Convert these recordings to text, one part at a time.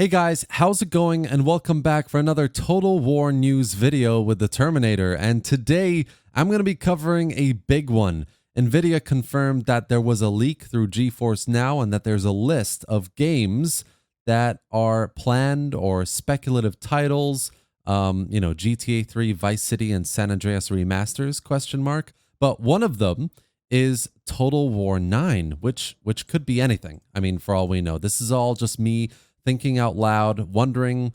Hey guys, how's it going? And welcome back for another Total War news video with the Terminator. And today I'm going to be covering a big one. Nvidia confirmed that there was a leak through Geforce Now and that there's a list of games that are planned or speculative titles. GTA 3, Vice City, and San Andreas remasters, question mark. But one of them is Total War 9, which could be anything. I mean, for all we know, this is all just me thinking out loud, wondering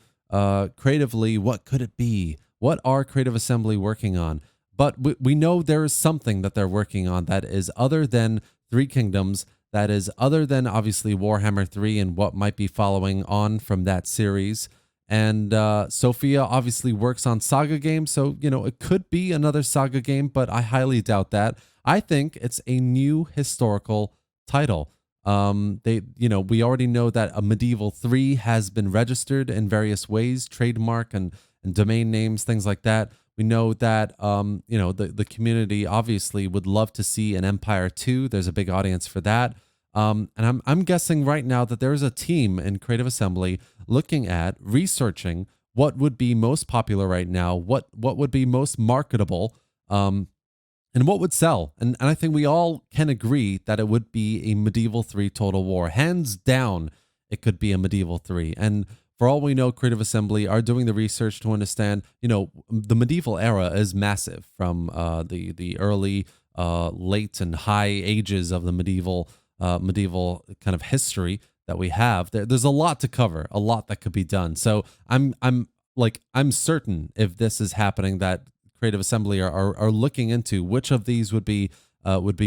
creatively, what could it be? What are Creative Assembly working on? But we know there is something that they're working on that is other than Three Kingdoms, that is other than obviously Warhammer 3 and what might be following on from that series. And Sophia obviously works on Saga games, so, it could be another Saga game, but I highly doubt that. I think it's a new historical title. We already know that a Medieval 3 has been registered in various ways, trademark and domain names, things like that. We know that, the community obviously would love to see an Empire 2. There's a big audience for that. And I'm guessing right now that there's a team in Creative Assembly looking at researching what would be most popular right now, what would be most marketable, and what would sell. And I think we all can agree that it would be a Medieval 3 Total War. Hands down, it could be a Medieval 3. And for all we know, Creative Assembly are doing the research to understand, the medieval era is massive from the early, late and high ages of the medieval kind of history that we have. There's a lot to cover, a lot that could be done. So I'm certain if this is happening that Creative Assembly are looking into which of these would be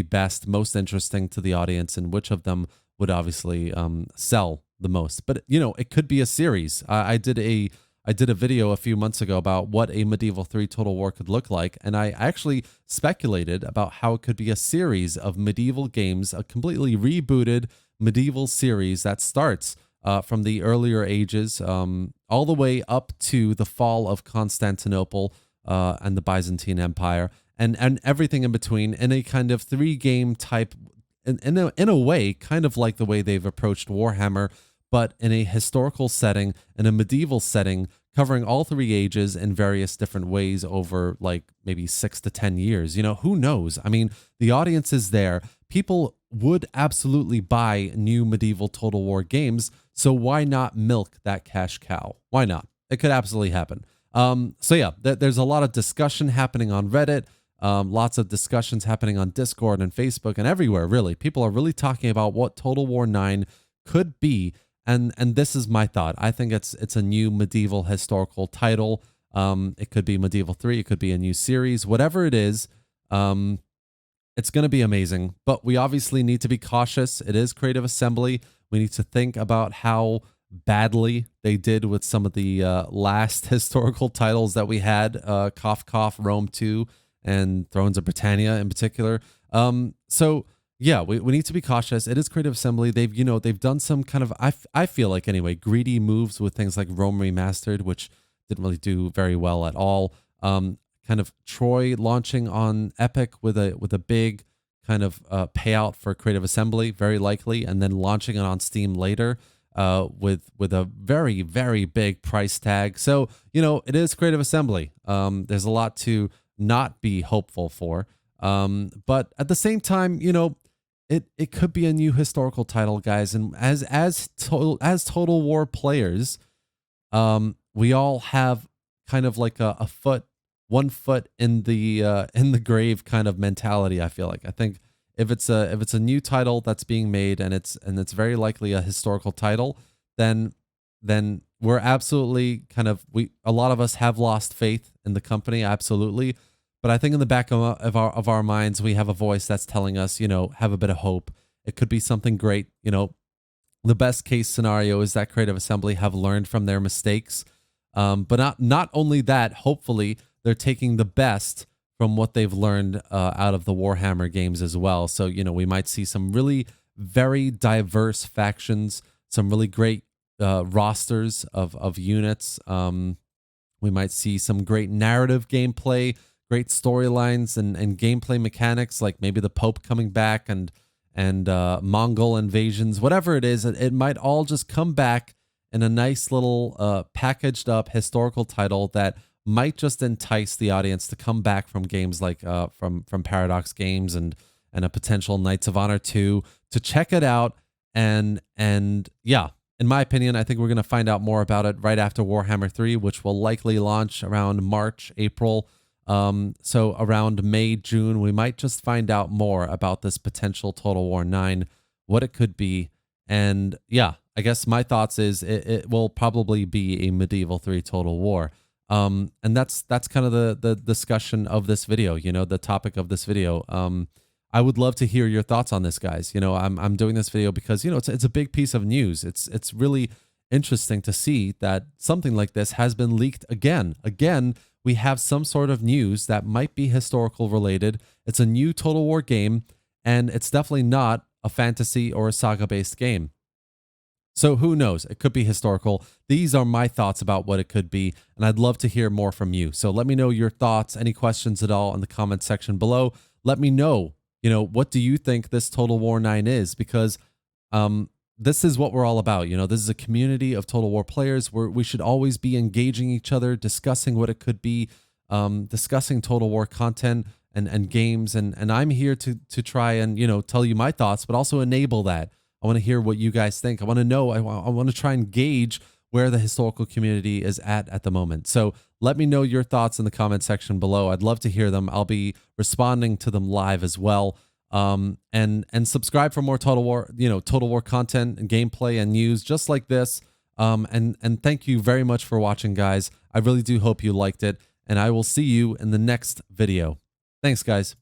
best, most interesting to the audience, and which of them would obviously sell the most. But it could be a series. I did a video a few months ago about what a Medieval 3 Total War could look like, and I actually speculated about how it could be a series of medieval games, a completely rebooted medieval series that starts from the earlier ages all the way up to the fall of Constantinople and the Byzantine Empire, and everything in between, in a kind of 3-game type, in a way, kind of like the way they've approached Warhammer, but in a historical setting, in a medieval setting, covering all 3 ages in various different ways over like maybe 6 to 10 years. Who knows? I mean, the audience is there. People would absolutely buy new medieval Total War games, so why not milk that cash cow? Why not? It could absolutely happen. There's a lot of discussion happening on Reddit, lots of discussions happening on Discord and Facebook and everywhere, really. People are really talking about what Total War 9 could be, and this is my thought. I think it's a new medieval historical title. It could be Medieval 3, it could be a new series, whatever it is. It's going to be amazing, but we obviously need to be cautious. It is Creative Assembly. We need to think about how badly they did with some of the last historical titles that we had, cough cough, Rome 2 and Thrones of Britannia in particular. We need to be cautious. It is Creative Assembly. They've done some kind of, I feel like anyway, greedy moves with things like Rome Remastered, which didn't really do very well at all. Kind of Troy launching on Epic with a big kind of payout for Creative Assembly, very likely, and then launching it on Steam later. With a very, very big price tag. So, it is Creative Assembly. There's a lot to not be hopeful for. But at the same time, it could be a new historical title, guys. And as Total War players, we all have kind of like one foot in the grave kind of mentality, I feel like. I think if it's a new title that's being made and it's very likely a historical title, then we're absolutely a lot of us have lost faith in the company, absolutely. But I think in the back of our minds, we have a voice that's telling us, have a bit of hope. It could be something great. The best case scenario is that Creative Assembly have learned from their mistakes. But not only that, hopefully they're taking the best from what they've learned out of the Warhammer games as well. So, we might see some really very diverse factions, some really great rosters of units. We might see some great narrative gameplay, great storylines and gameplay mechanics, like maybe the Pope coming back and Mongol invasions, whatever it is. It might all just come back in a nice little packaged up historical title that might just entice the audience to come back from games like from Paradox Games and a potential Knights of Honor 2 to check it out. And yeah, in my opinion, I think we're going to find out more about it right after Warhammer 3, which will likely launch around March, April. So around May, June, we might just find out more about this potential Total War 9, what it could be. And yeah, I guess my thoughts is it will probably be a Medieval 3 Total War. And that's kind of the discussion of this video, you know, the topic of this video. I would love to hear your thoughts on this, guys. You know, I'm doing this video because, you know, it's a big piece of news. It's really interesting to see that something like this has been leaked again. Again, we have some sort of news that might be historical related. It's a new Total War game, and it's definitely not a fantasy or a saga-based game. So who knows? It could be historical. These are my thoughts about what it could be, and I'd love to hear more from you. So let me know your thoughts, any questions at all in the comment section below. Let me know, you know, what do you think this Total War 9 is? Because this is what we're all about. You know, this is a community of Total War players where we should always be engaging each other, discussing what it could be, discussing Total War content and games. And I'm here to try and, you know, tell you my thoughts, but also enable that. I want to hear what you guys think. I want to know, I want to try and gauge where the historical community is at the moment. So let me know your thoughts in the comment section below. I'd love to hear them. I'll be responding to them live as well. And subscribe for more Total War, you know, Total War content and gameplay and news just like this. And thank you very much for watching, guys. I really do hope you liked it, and I will see you in the next video. Thanks, guys.